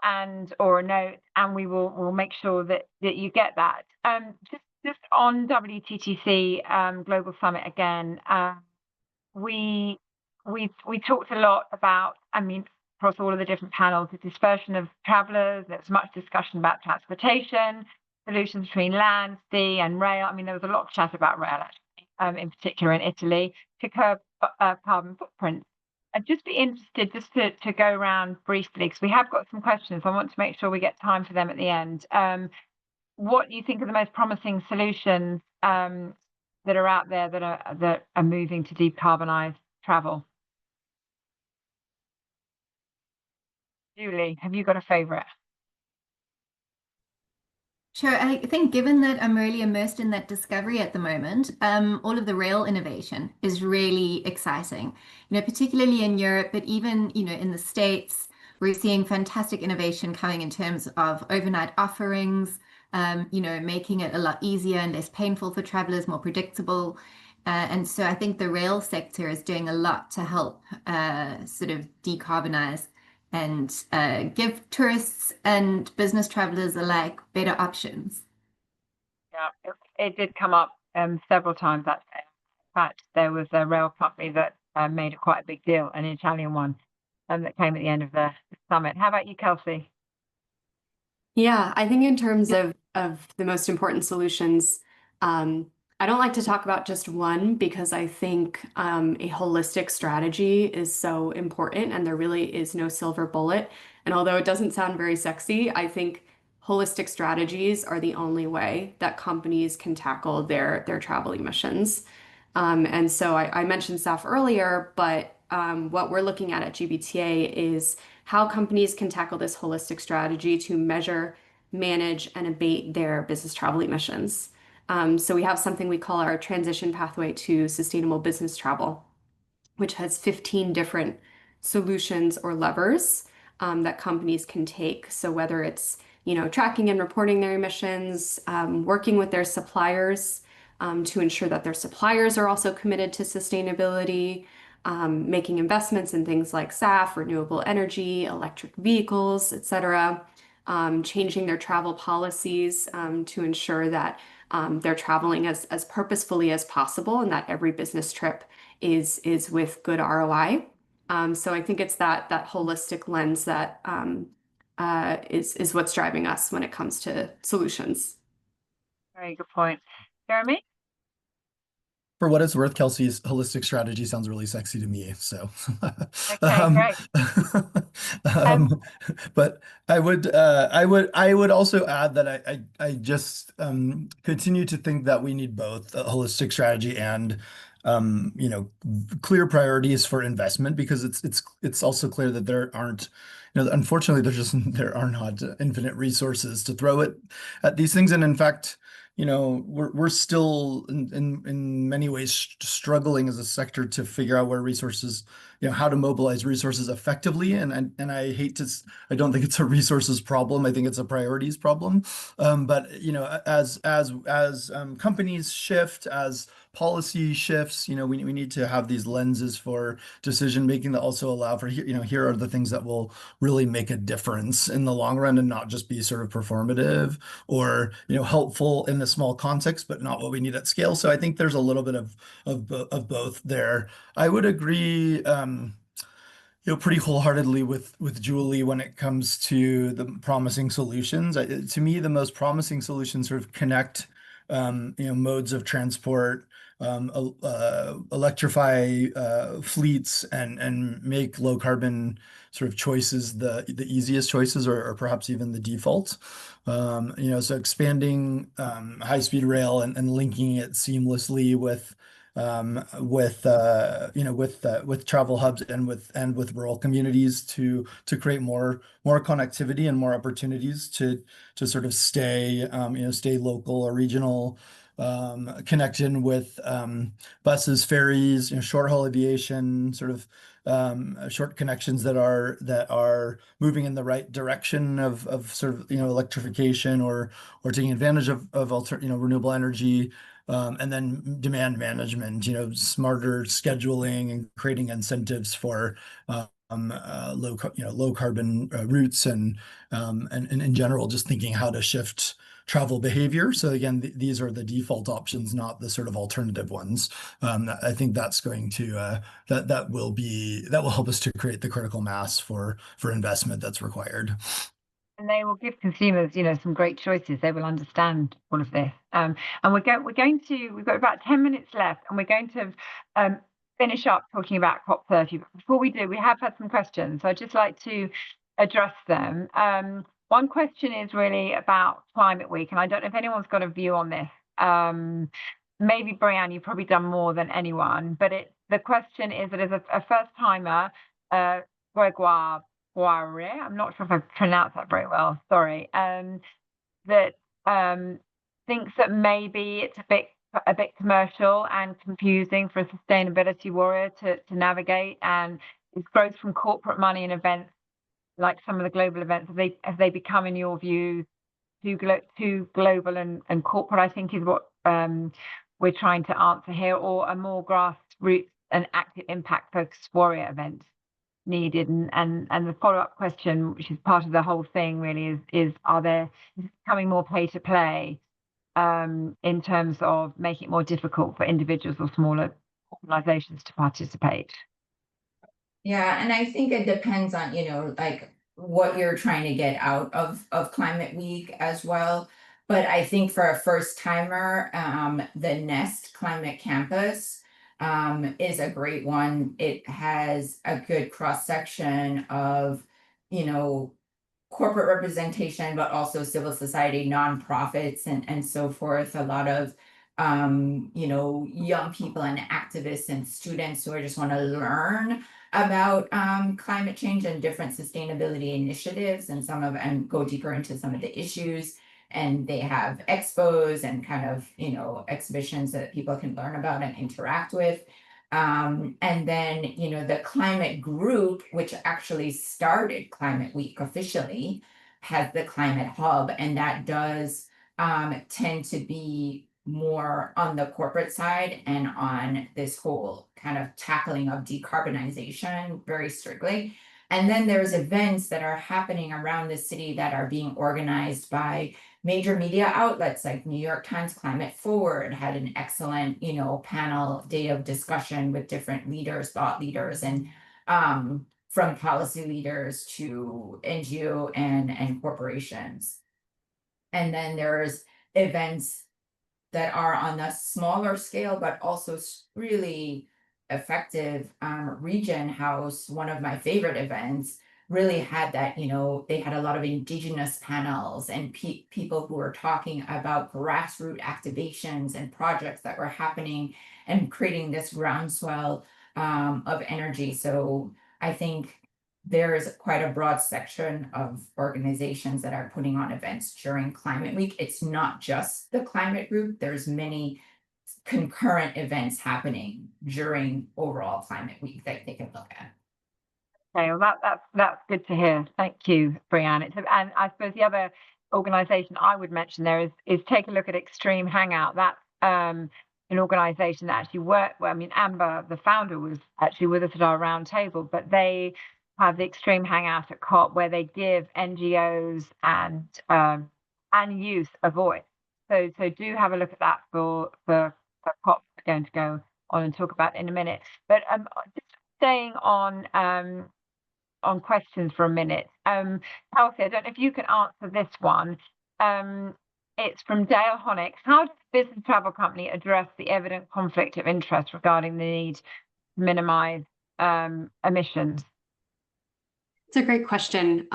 or a note, and we'll make sure that you get that. Just on WTTC Global Summit again, we talked a lot about, I mean, across all of the different panels, the dispersion of travelers. There was much discussion about transportation, solutions between land, sea, and rail. I mean, there was a lot of chat about rail, actually, in particular in Italy, to curb carbon footprint. I'd just be interested just to go around briefly, because we have got some questions. I want to make sure we get time for them at the end. What do you think are the most promising solutions that are out there that are moving to decarbonize travel? Julie, have you got a favorite? Sure. I think given that I'm really immersed in that discovery at the moment, all of the rail innovation is really exciting, particularly in Europe, but even, in the States, we're seeing fantastic innovation coming in terms of overnight offerings, making it a lot easier and less painful for travelers, more predictable. And so I think the rail sector is doing a lot to help sort of decarbonize and give tourists and business travelers alike better options. Yeah, it did come up several times that day. In fact, there was a rail company that made it quite a big deal, an Italian one, that came at the end of the summit. How about you, Kelsey? Yeah, I think in terms of the most important solutions, I don't like to talk about just one because I think a holistic strategy is so important and there really is no silver bullet. And although it doesn't sound very sexy, I think holistic strategies are the only way that companies can tackle their travel emissions. And so I mentioned SAF earlier, but what we're looking at GBTA is how companies can tackle this holistic strategy to measure, manage, and abate their business travel emissions. So we have something we call our transition pathway to sustainable business travel, which has 15 different solutions or levers that companies can take. So whether it's, tracking and reporting their emissions, working with their suppliers to ensure that their suppliers are also committed to sustainability, making investments in things like SAF, renewable energy, electric vehicles, etc., changing their travel policies to ensure that they're traveling as purposefully as possible and that every business trip is with good ROI. So I think it's that holistic lens that is what's driving us when it comes to solutions. Very good point. Jeremy? For what it's worth, Kelsey's holistic strategy sounds really sexy to me. So, Okay, great. But I would also add that I just continue to think that we need both a holistic strategy and clear priorities for investment, because it's also clear that there aren't, unfortunately there are not infinite resources to throw at these things, and in fact, we're still in many ways struggling as a sector to figure out where resources, how to mobilize resources effectively. And I don't think it's a resources problem. I think it's a priorities problem. But as companies shift, as policy shifts, we need to have these lenses for decision making that also allow for, here are the things that will really make a difference in the long run and not just be sort of performative or, helpful in the small context, but not what we need at scale. So I think there's a little bit of both there. I would agree, pretty wholeheartedly with Julie when it comes to the promising solutions. To me, the most promising solutions sort of connect, modes of transport, electrify fleets and make low carbon sort of choices the easiest choices, or perhaps even the default. So expanding high speed rail and linking it seamlessly with travel hubs and with rural communities to create more connectivity and more opportunities to sort of stay local or regional, connection with buses, ferries, short haul aviation, sort of short connections that are moving in the right direction of sort of electrification or taking advantage of renewable energy. And then demand management, smarter scheduling and creating incentives for low carbon routes, and in general, just thinking how to shift travel behavior. So again, these are the default options, not the sort of alternative ones. I think that's going to that will help us to create the critical mass for investment that's required. And they will give consumers, some great choices. They will understand all of this. And we've got about 10 minutes left, and we're going to finish up talking about COP30. But before we do, we have had some questions, so I'd just like to address them. One question is really about Climate Week, and I don't know if anyone's got a view on this. Maybe Brianne, you've probably done more than anyone, but the question is that as a first timer, Gregoire, I'm not sure if I pronounced that very well, sorry, that thinks that maybe it's a bit commercial and confusing for a sustainability warrior to navigate, and it's growth from corporate money and events like some of the global events. Have they become, in your view, too global and corporate, I think is what we're trying to answer here, or a more grassroots and active impact focused warrior event needed? And the follow-up question, which is part of the whole thing really, is it becoming more pay to play in terms of making it more difficult for individuals or smaller organizations to participate? Yeah, and I think it depends on, like what you're trying to get out of Climate Week as well. But I think for a first timer, the Nest Climate Campus is a great one. It has a good cross section of, corporate representation, but also civil society, nonprofits, and so forth. A lot of young people and activists and students who just want to learn about climate change and different sustainability initiatives, and go deeper into some of the issues. And they have expos and kind of exhibitions that people can learn about and interact with. And then the climate group, which actually started Climate Week officially, has the Climate Hub, and that does tend to be more on the corporate side and on this whole kind of tackling of decarbonization very strictly. And then there's events that are happening around the city that are being organized by major media outlets, like New York Times Climate Forward had an excellent, panel day of discussion with different leaders, thought leaders, and from policy leaders to NGO and corporations. And then there's events that are on a smaller scale, but also really effective. Region House, one of my favorite events, really had that, they had a lot of indigenous panels and people who were talking about grassroots activations and projects that were happening and creating this groundswell of energy. So I think there is quite a broad section of organizations that are putting on events during Climate Week. It's not just the climate group. There's many concurrent events happening during overall Climate Week that they can look at. Okay, well that's good to hear. Thank you, Brianne. And I suppose the other organization I would mention there is take a look at Extreme Hangout. That's an organization that actually worked well. I mean, Amber, the founder, was actually with us at our round table, but they have the Extreme Hangout at COP, where they give NGOs and youth a voice. So do have a look at that for COP. We're going to go on and talk about in a minute. But just staying on questions for a minute. Kelsey, I don't know if you can answer this one. it's from Dale Honick. How does a business travel company address the evident conflict of interest regarding the need to minimize emissions? It's a great question.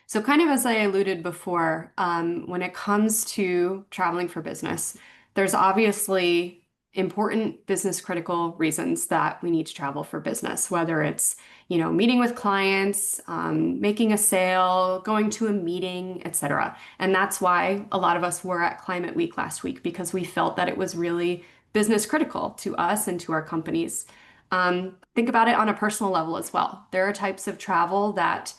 So kind of as I alluded before, when it comes to traveling for business, there's obviously important business critical reasons that we need to travel for business, whether it's, meeting with clients, making a sale, going to a meeting, etc. And that's why a lot of us were at Climate Week last week, because we felt that it was really business critical to us and to our companies. Think about it on a personal level as well. There are types of travel that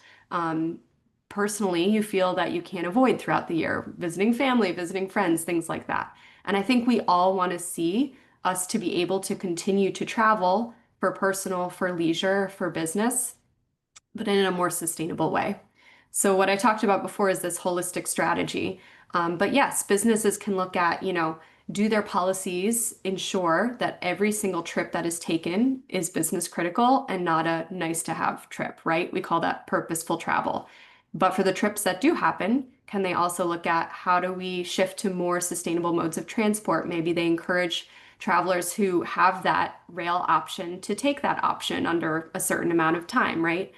personally you feel that you can't avoid throughout the year, visiting family, visiting friends, things like that. And I think we all want to see us to be able to continue to travel for personal, for leisure, for business, but in a more sustainable way. So what I talked about before is this holistic strategy. But yes, businesses can look at, do their policies ensure that every single trip that is taken is business critical and not a nice to have trip, right? We call that purposeful travel. But for the trips that do happen, can they also look at how do we shift to more sustainable modes of transport? Maybe they encourage travelers who have that rail option to take that option under a certain amount of time, right?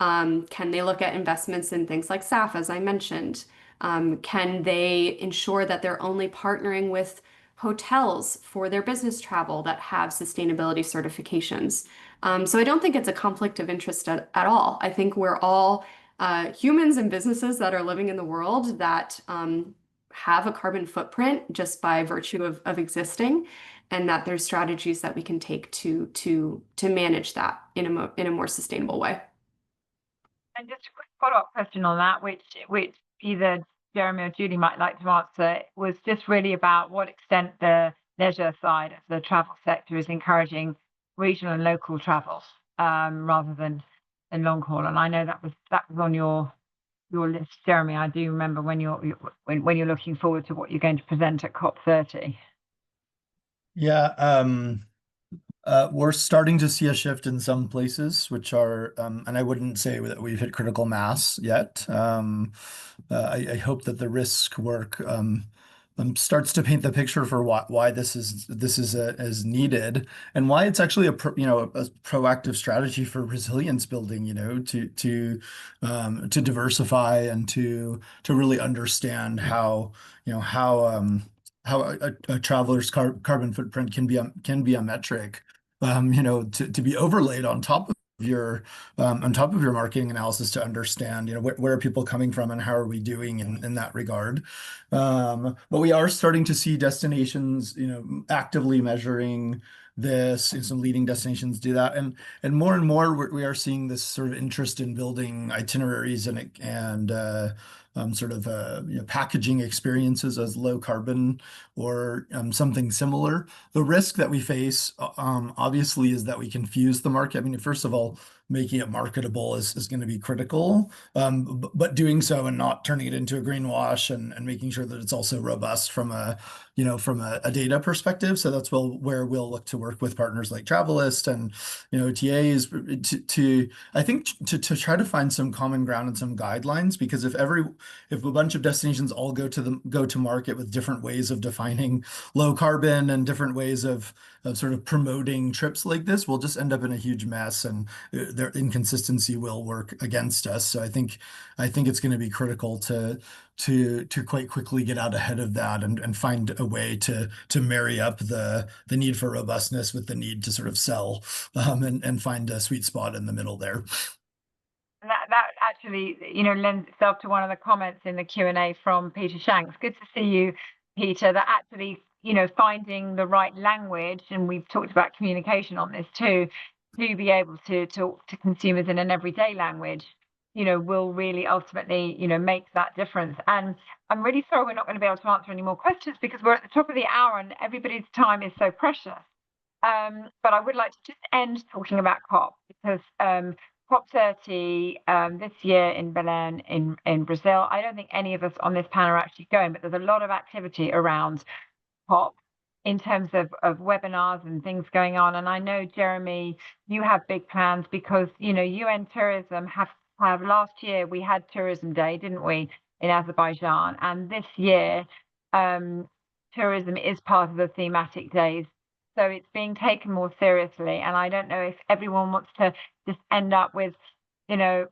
Can they look at investments in things like SAF, as I mentioned? Can they ensure that they're only partnering with hotels for their business travel that have sustainability certifications? So I don't think it's a conflict of interest at all. I think we're all humans and businesses that are living in the world that have a carbon footprint just by virtue of existing, and that there's strategies that we can take to manage that in a more sustainable way. And just a quick follow-up question on that, which either Jeremy or Julie might like to answer, was just really about what extent the leisure side of the travel sector is encouraging regional and local travel rather than long haul. And I know that was on your list, Jeremy. I do remember when you're looking forward to what you're going to present at COP30. Yeah, we're starting to see a shift in some places, which are, and I wouldn't say that we've hit critical mass yet. I hope that the risk work starts to paint the picture for why this is needed, and why it's actually a proactive strategy for resilience building. To diversify and to really understand how a traveler's carbon footprint can be a metric, to be overlaid on top of your marketing analysis to understand, where are people coming from and how are we doing in that regard. But we are starting to see destinations, actively measuring this, and some leading destinations do that, and more we are seeing this sort of interest in building itineraries and packaging experiences as low carbon or something similar. The risk that we face, obviously, is that we confuse the market. I mean, first of all, making it marketable is going to be critical, but doing so and not turning it into a greenwash and making sure that it's also robust from a data perspective. So that's where we'll look to work with partners like Travalyst and OTAs to try to find some common ground and some guidelines, because if a bunch of destinations all go to market with different ways of defining low carbon and different ways of sort of promoting trips like this, we'll just end up in a huge mess, and their inconsistency will work against us. So I think it's going to be critical to quite quickly get out ahead of that and find a way to marry up the need for robustness with the need to sort of sell, and find a sweet spot in the middle there. And that actually, lends itself to one of the comments in the Q&A from Peter Shanks. Good to see you, Peter. That actually, finding the right language, and we've talked about communication on this too, to be able to talk to consumers in an everyday language, will really ultimately, make that difference. And I'm really sorry we're not going to be able to answer any more questions because we're at the top of the hour and everybody's time is so precious. But I would like to just end talking about COP, because COP30 this year in Belém in Brazil. I don't think any of us on this panel are actually going, but there's a lot of activity around COP in terms of webinars and things going on. And I know, Jeremy, you have big plans because, UN Tourism have last year we had Tourism Day, didn't we, in Azerbaijan? And this year tourism is part of the thematic days. So it's being taken more seriously. And I don't know if everyone wants to just end up with, a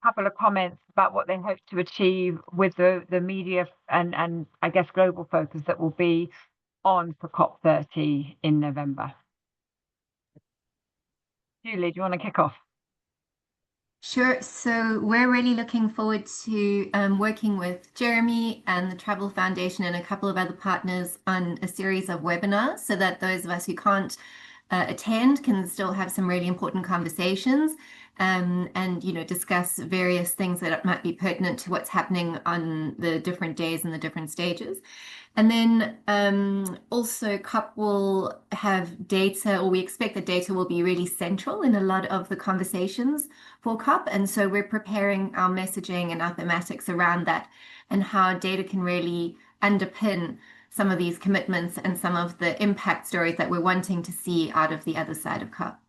couple of comments about what they hope to achieve with the media and I guess global focus that will be on for COP30 in November. Julie, do you want to kick off? Sure. So we're really looking forward to working with Jeremy and the Travel Foundation and a couple of other partners on a series of webinars so that those of us who can't attend can still have some really important conversations and discuss various things that might be pertinent to what's happening on the different days and the different stages. And then also COP will have data, or we expect that data will be really central in a lot of the conversations for COP. And so we're preparing our messaging and our thematics around that and how data can really underpin some of these commitments and some of the impact stories that we're wanting to see out of the other side of COP.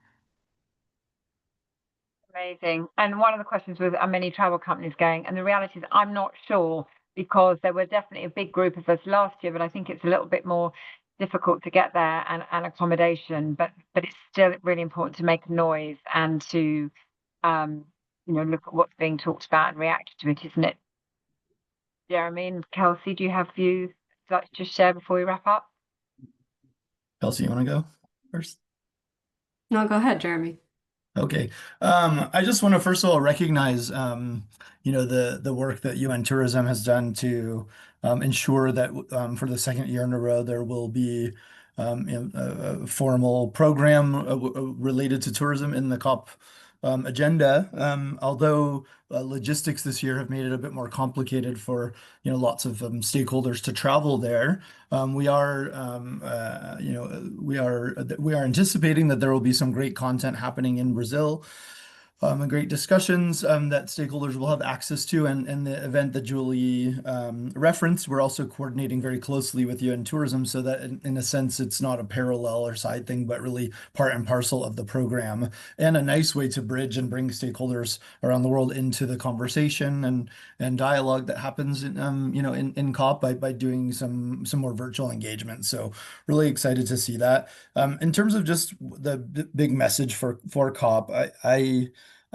Amazing. And one of the questions was, are many travel companies going? And the reality is I'm not sure, because there were definitely a big group of us last year, but I think it's a little bit more difficult to get there and accommodation. But it's still really important to make noise and to look at what's being talked about and react to it, isn't it? Jeremy and Kelsey, do you have views you'd like to just share before we wrap up? Kelsey, you want to go first? No, go ahead, Jeremy. Okay. I just want to first of all recognize, the work that UN Tourism has done to ensure that for the second year in a row there will be a formal program related to tourism in the COP agenda. Although logistics this year have made it a bit more complicated for lots of stakeholders to travel there. We are anticipating that there will be some great content happening in Brazil. And great discussions that stakeholders will have access to. And the event that Julie referenced, we're also coordinating very closely with UN Tourism so that in a sense, it's not a parallel or side thing, but really part and parcel of the program, and a nice way to bridge and bring stakeholders around the world into the conversation and dialogue that happens in COP by doing some more virtual engagement. So really excited to see that. In terms of just the big message for COP,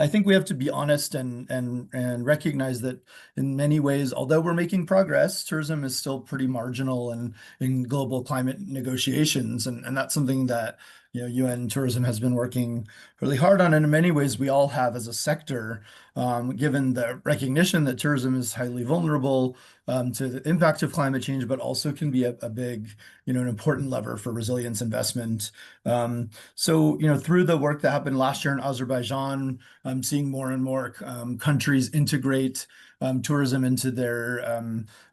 I think we have to be honest and recognize that in many ways, although we're making progress, tourism is still pretty marginal in global climate negotiations. And that's something that UN Tourism has been working really hard on. And in many ways, we all have as a sector, given the recognition that tourism is highly vulnerable to the impact of climate change, but also can be a big, an important lever for resilience investment. So, through the work that happened last year in Azerbaijan, I'm seeing more and more countries integrate tourism into their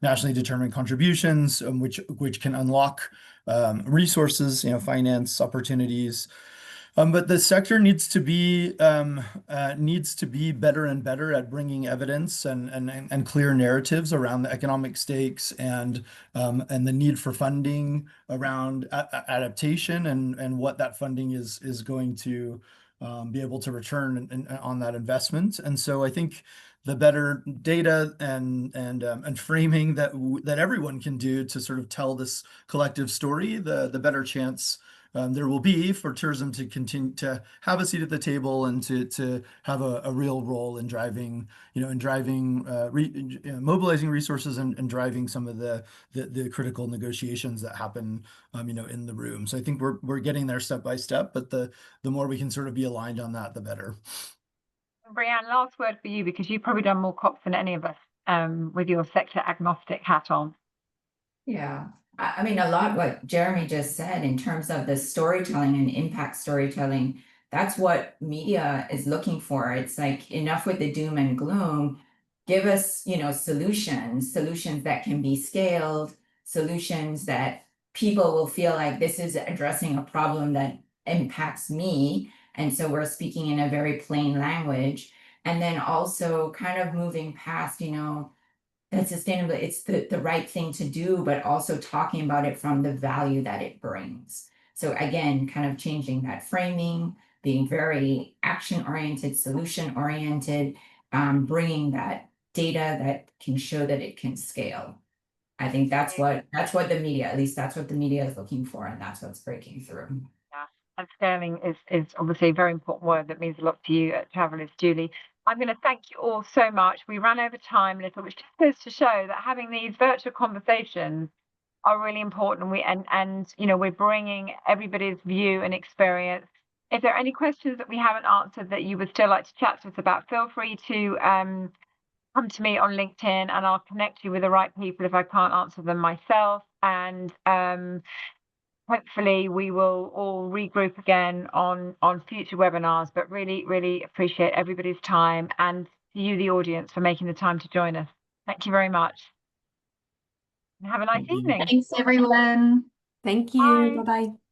nationally determined contributions, which can unlock resources, finance opportunities. But the sector needs to be better and better at bringing evidence and clear narratives around the economic stakes and the need for funding around adaptation and what that funding is going to be able to return on that investment. And so I think the better data and framing that everyone can do to sort of tell this collective story, the better chance there will be for tourism to continue to have a seat at the table and to have a real role in driving, mobilizing resources and driving some of the critical negotiations that happen, in the room. So I think we're getting there step by step, but the more we can sort of be aligned on that, the better. Brianne, last word for you, because you've probably done more COPs than any of us with your sector agnostic hat on. Yeah, I mean, a lot what Jeremy just said in terms of the storytelling and impact storytelling, that's what media is looking for. It's like, enough with the doom and gloom. Give us, solutions that can be scaled, solutions that people will feel like this is addressing a problem that impacts me. And so we're speaking in a very plain language. And then also kind of moving past, that sustainable, it's the right thing to do, but also talking about it from the value that it brings. So again, kind of changing that framing, being very action-oriented, solution-oriented, bringing that data that can show that it can scale. I think that's what the media, at least that's what the media is looking for, and that's what's breaking through. Yeah. And scaling is obviously a very important word that means a lot to you at Travalyst, Julie. I'm going to thank you all so much. We ran over time a little, which just goes to show that having these virtual conversations are really important. And you know, we're bringing everybody's view and experience. If there are any questions that we haven't answered that you would still like to chat to us about, feel free to come to me on LinkedIn, and I'll connect you with the right people if I can't answer them myself. And hopefully we will all regroup again on future webinars, but really appreciate everybody's time, and you, the audience, for making the time to join us. Thank you very much. And have a nice evening. Thanks, everyone. Thank you. Bye. Bye-bye.